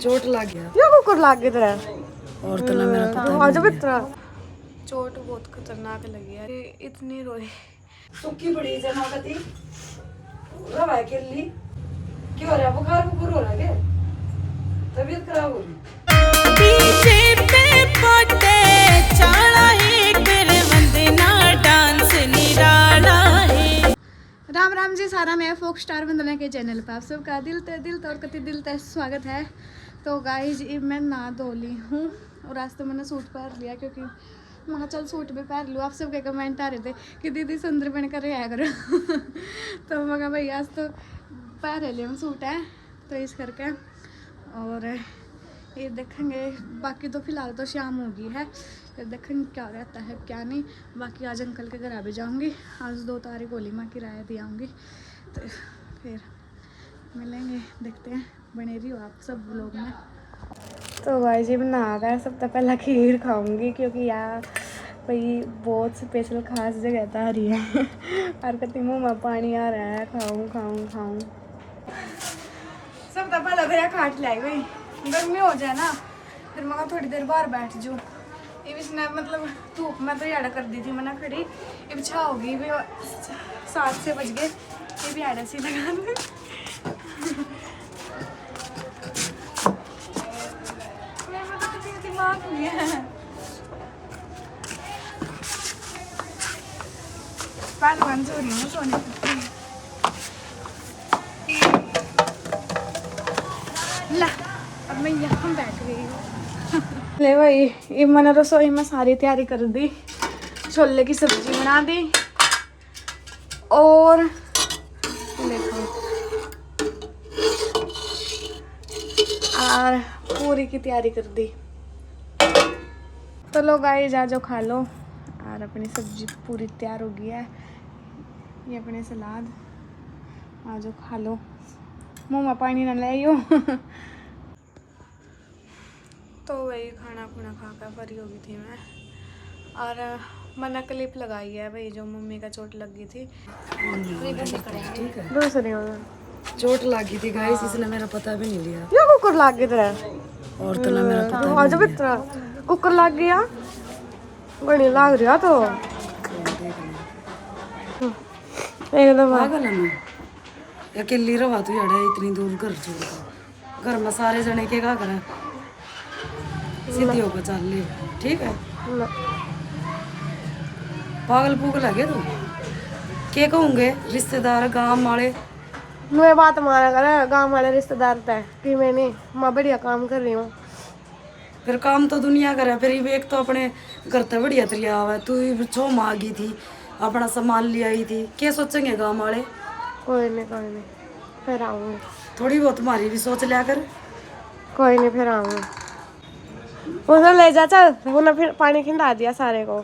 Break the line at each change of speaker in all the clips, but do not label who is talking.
चोट लग गया।
ये कुकर लग गया तेरा
और तो ना मेरा पता
आज बितरा चोट बहुत खतरनाक लगी है। इतनी रोई
सुक्की पड़ी जमाकती रवा के लिए क्यों हो रहा है? बुखार बुखार हो रहा है क्या? तबीयत खराब हो रही
पीछे पे पटे चाला है कर वंदना डांस निराला है।
राम राम जी सारा मैं फोक स्टार वंदना के चैनल पर आप सबका दिल तौर कति दिल तक स्वागत है। तो गाइस मैं ना धो ली हूँ और आज तो मैंने सूट पहन लिया क्योंकि मैं चल सूट भी पहन लूँ। आप सबके कमेंट आ रहे थे कि दीदी सुंदर बन कर आया करो तो मैं भाई आज तो पहन लिया सूट है तो इस करके और ये देखेंगे। बाकी तो फिलहाल तो शाम हो गई है, फिर देखेंगे क्या रहता है क्या नहीं। बाकी आज अंकल के घर भी जाऊंगी, आज 2 तारीख होली माँ किराया दी आऊँगी तो फिर मिलेंगे, देखते हैं। बने रही हो आप सब लोग में। तो भाई जी बना कर सबसे पहला खीर खाऊंगी क्योंकि यार भाई बहुत स्पेशल खास जगह था रही है और कति मुँह में पानी आ रहा है। खाऊं सबसे पहला भैया खाट लाई भाई, गर्मी हो जाए ना फिर मैं थोड़ी देर बाहर बैठ जाऊँ। ये भी मतलब धूप में तो याड़ा कर दी थी मैंने खड़ी, ये बिछा होगी भी 7 बज गए, ये भी आड़ा सी लगा दिमाग हुई है। पहलवान सो रही हूँ सोने ला, अब मैं यहाँ बैठ गई हूँ ले भाई ये मैंने रसोई में सारी तैयारी कर दी। छोले की सब्जी बना दी और देखो और पूरी की तैयारी कर दी। तो लोग आए जा जो खा लो और अपनी सब्जी पूरी तैयार हो गई है। ये अपने सलाद आ जो खा लो, मुँह में पानी ना ले आइयो तो वही खाना खुना खा कर फ्री हो गई थी मैं और मैंने क्लिप लगाई है भाई जो मम्मी का चोट लग गई थी।
ठीक है।
दूसरी
चोट लगी थी गाइस, इसने मेरा पता भी नहीं लिया।
ये कुकर लग गया तेरा
और तो ना मेरा पता
आज बितरा कुकर लग गया बड़ी लग रहा तो एकदम
पागल है मैं अकेली रवा तू यार इतनी दूर घर छोड़ कर। घर में सारे जने के क्या करें, सीधी होकर चल ले ठीक है। पागल पुगल है तू के कहूँगे रिश्तेदार गांव वाले
मैं बात मारा कर गाँव वाले रिश्तेदार तय कि मैं नहीं मैं बढ़िया काम कर रही हूँ।
फिर काम तो दुनिया करे, फिर एक तो अपने घर तक बढ़िया तरिया हुआ तू छो मांगी थी अपना सामान ले आई थी, क्या सोचेंगे गांव वाले?
कोई नहीं फिर आऊँगी।
थोड़ी बहुत तुम्हारी भी सोच लिया कर।
कोई नहीं फिर आऊँगी। उन्हें ले जा चल, उन्हें फिर पानी खिला दिया सारे को।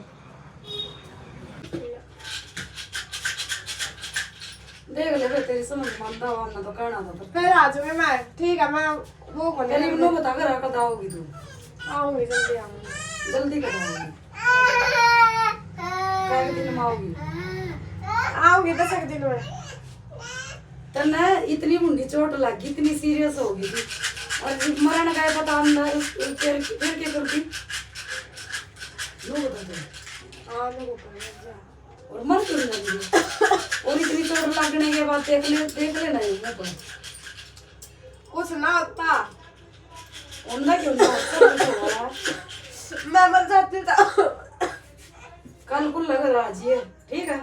देख ले फिर तेरी समझ मानता वरना तो करना था।
फिर आ जाऊंगी मैं, ठीक है मैं वो को
पहले उन्होंने बता कर कब आओगी तू?
आऊँगी जल्दी आऊँगी।
जल्दी कब आओगी? कई दिन में आओगी?
आऊँगी 10 दिन में।
तन्ने इतनी मुंडी चोट लगी, इतनी सीरियस हो गई थी और मरण गए पता अंदर फिर क्या करती? लोग बता
हाँ लोगों को
और मर क्यों लगी? और इतनी चोट लगने के बाद देख लेना है मुंह पर
कुछ ना होता।
उन्ना क्यों ना होता?
मैं मर जाती तो
कल को लग राजी है ठीक है,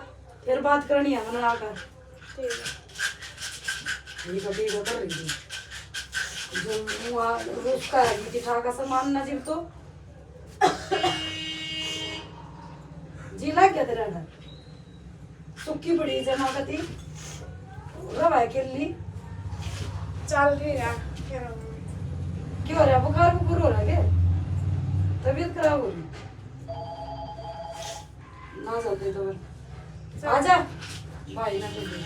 फिर बात करनी है मना आकर ठीक है कर रही थी जो उसका है चिठा का सामान ना जीव तो जिला क्या तेरा घर सुक्की पड़ी जमाकती रवा के लिए
चल रही है
क्यों हो रहा है? बुखार बुखार हो रहा है क्या? तबीयत खराब हो रही ना चलते तो फिर आजा भाई ना चलते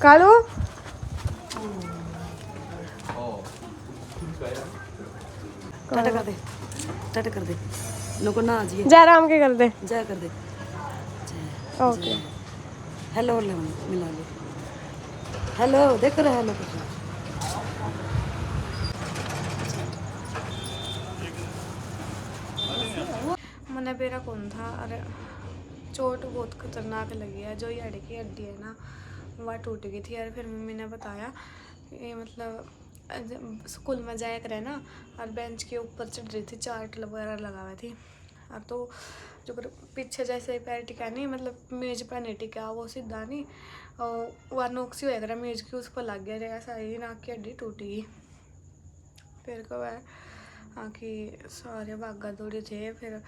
कालू
कट कर दे टट कर दे नको ना जी
जय राम के कर दे।
जय कर दे
ओके
हेलो ले मिला ले हेलो देख रहे हेलो कर
मैंने मेरा कौन था। अरे चोट बहुत खतरनाक लगी है, जो ये हड्डी की हड्डी है ना वह टूट गई थी। और फिर मम्मी ने बताया कि मतलब स्कूल में जाया करे ना, और बेंच के ऊपर चढ़ रही थी, चार्ट वगैरह लगा हुई थी। और तो जो पीछे जैसे पैर टिका नहीं, मतलब मेज पर नहीं टिका, वो सीधा नहीं, और वह नोक्सी होया करा मेज की, उस पर लग गया रहा, सारी नाक की हड्डी टूट गई। फिर को वह आँखी सारे भागा दौड़े थे। फिर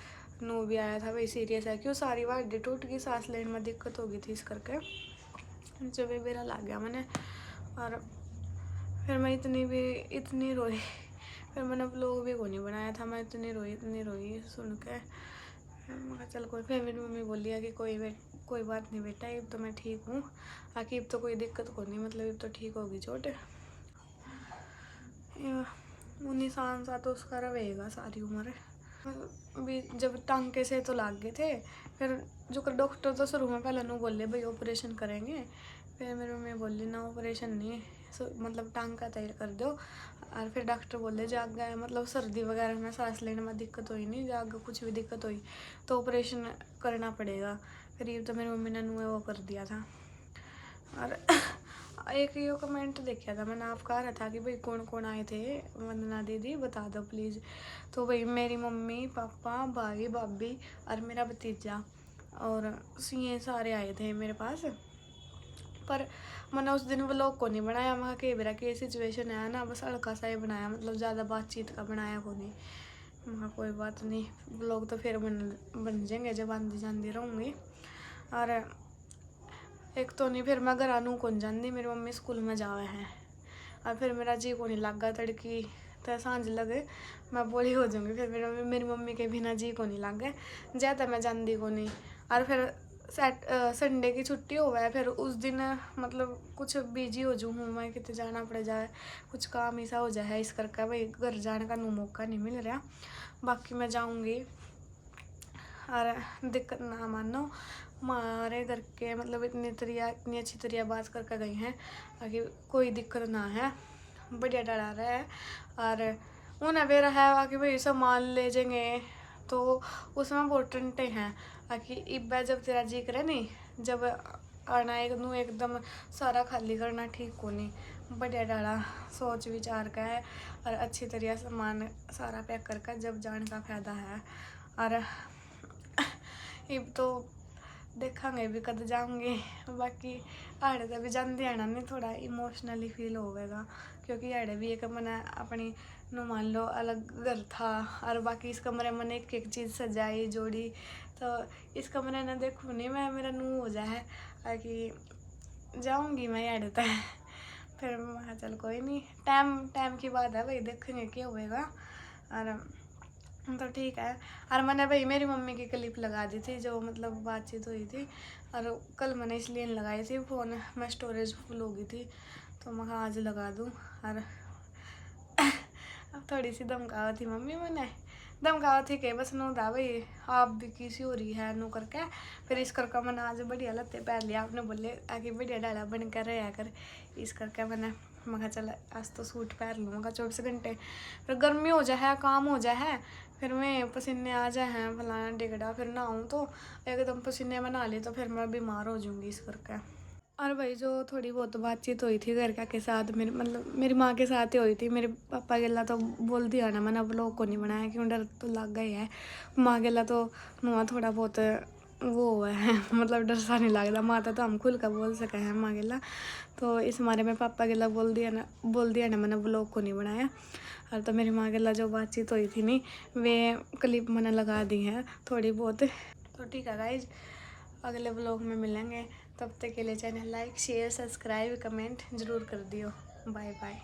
नू भी आया था, वही सीरियस है क्यों सारी वह हड्डी टूट गई, सांस लेने में दिक्कत हो गई थी, इस करके जब मेरा लग गया मैंने। और फिर मैं इतनी रोई, फिर मैंने व्लॉग भी को नहीं बनाया था, मैं इतनी रोई सुन के। मैं चल कोई, फिर मेरी मम्मी बोली है कि कोई बात नहीं बेटा, अब तो मैं ठीक हूँ, आखिर अब तो कोई दिक्कत को नहीं, मतलब अब तो ठीक होगी चोट। 19 साल सा तो उसका रहेगा सारी उम्र भी। जब टांके से तो लाग गए थे, फिर जो डॉक्टर तो शुरू में पहले नू बोले भाई ऑपरेशन करेंगे। फिर मेरी मम्मी बोली ना ऑपरेशन नहीं, मतलब टांका तैयार कर दो। और फिर डॉक्टर बोले जाग गए, मतलब सर्दी वगैरह में सांस लेने में दिक्कत हुई नहीं, जाग कुछ भी दिक्कत हुई तो ऑपरेशन करना पड़ेगा। फिर ये तो मेरी मम्मी ने वो कर दिया था। और एक ये कमेंट देखा था मैंने, आप कहा रहा था कि भाई कौन कौन आए थे, वंदना दीदी बता दो प्लीज़। तो भाई मेरी मम्मी पापा भाई भाभी और मेरा भतीजा और ये सारे आए थे मेरे पास। पर मैंने उस दिन व्लॉग को नहीं बनाया, वहाँ के मेरा के सिचुएशन है ना, बस हल्का सा ही बनाया, मतलब ज़्यादा बातचीत का बनाया को नहीं। वहाँ कोई बात नहीं, व्लॉग तो फिर बन जाएंगे जब आंधी जाती रहूँगी। और एक तो नहीं, फिर मैं घर आनू कौन जाती, मेरी मम्मी स्कूल में जावे हैं, और फिर मेरा जी को नहीं लगा तड़की तो सांझ लगे मैं बोली हो जाऊँगी। फिर मेरी मम्मी के बिना जी को नहीं लगे, ज़्यादा मैं जानती को नहीं। और फिर संडे की छुट्टी हो गया, फिर उस दिन मतलब कुछ बिजी हो जाऊँ मैं, कितने जाना पड़ जाए, कुछ काम ऐसा हो जाए, इस करके भाई घर जाने का मौका नहीं मिल रहा। बाकी मैं जाऊँगी। और दिक्कत ना मानो, हमारे घर के मतलब इतनी अच्छी तरह बात करके गई हैं ताकि कोई दिक्कत ना है, बढ़िया डरा रहा है। और उन्हें भी रहा है कि भाई सामान ले जाएंगे तो उसमें बहुत टंटे हैं कि इब्बा जब तेरा जी करे नहीं, जब आना एकदम सारा खाली करना ठीक को नहीं, बढ़िया डाला सोच विचार का है। और अच्छी तरह सामान सारा पैक करके जब जाने का फायदा है। और अब तो देखेंगे भी कद जाऊँगी। बाकी आड़े तो भी जाती आना नहीं, थोड़ा इमोशनली फील होगा क्योंकि आड़े भी एक मैंने अपनी नो मान लो अलग घर था, और बाकी इस कमरे में एक एक चीज़ सजाई जोड़ी, तो इस कमरे ने देखो नहीं मैं मेरा नू हो जाए कि जाऊँगी मैं आड़े तक। फिर मैं चल कोई नहीं, टाइम की बात है भाई, देखेंगे क्या होएगा। और तो ठीक है। और मैंने भाई मेरी मम्मी की क्लिप लगा दी थी जो मतलब बातचीत हुई थी, और कल मैंने इसलिए लगाई थी, फ़ोन में स्टोरेज फुल हो गई थी, तो मैं आज लगा दूँ। और अब थोड़ी सी धमकावा थी मम्मी, मैंने धमकावा थी कि बस नू था भाई आप भी किसी हो रही है नू करके। फिर इस करके मैंने आज बढ़िया लत्ते पहन लिया, आपने बोले आगे बढ़िया डाला बन कर रहा कर, इस करके मैं चल आज तो सूट पहन लूँगा 24 घंटे, फिर गर्मी हो जाए काम हो जाए, फिर मैं पसीने आ जाए हैं फलाना टिकड़ा, फिर नहाऊँ तो एकदम पसीने में नहा ली तो फिर मैं बीमार हो जाऊँगी इस करके। और भाई जो थोड़ी बहुत बातचीत हुई थी घर के साथ मेरी माँ के साथ ही हुई थी, मेरे पापा गेला तो बोल दिया ना मैंने व्लॉग को नहीं बनाया क्यों डर तो लग गई है। माँ गेला तो नुआ थोड़ा बहुत वो हुआ है मतलब डर सा नहीं लगता, माता तो हम खुल कर बोल सके हैं माँ गेला, तो इस मारे में पापा गेला बोल दिया ना मैंने व्लॉग को नहीं बनाया। और तो मेरी माँ गेला जो बातचीत हुई थी नहीं वे क्लिप मैंने लगा दी है थोड़ी बहुत। तो ठीक है गाइज, अगले व्लॉग में मिलेंगे, तब तक के लिए channel like share subscribe comment ज़रूर कर दियो। Bye bye.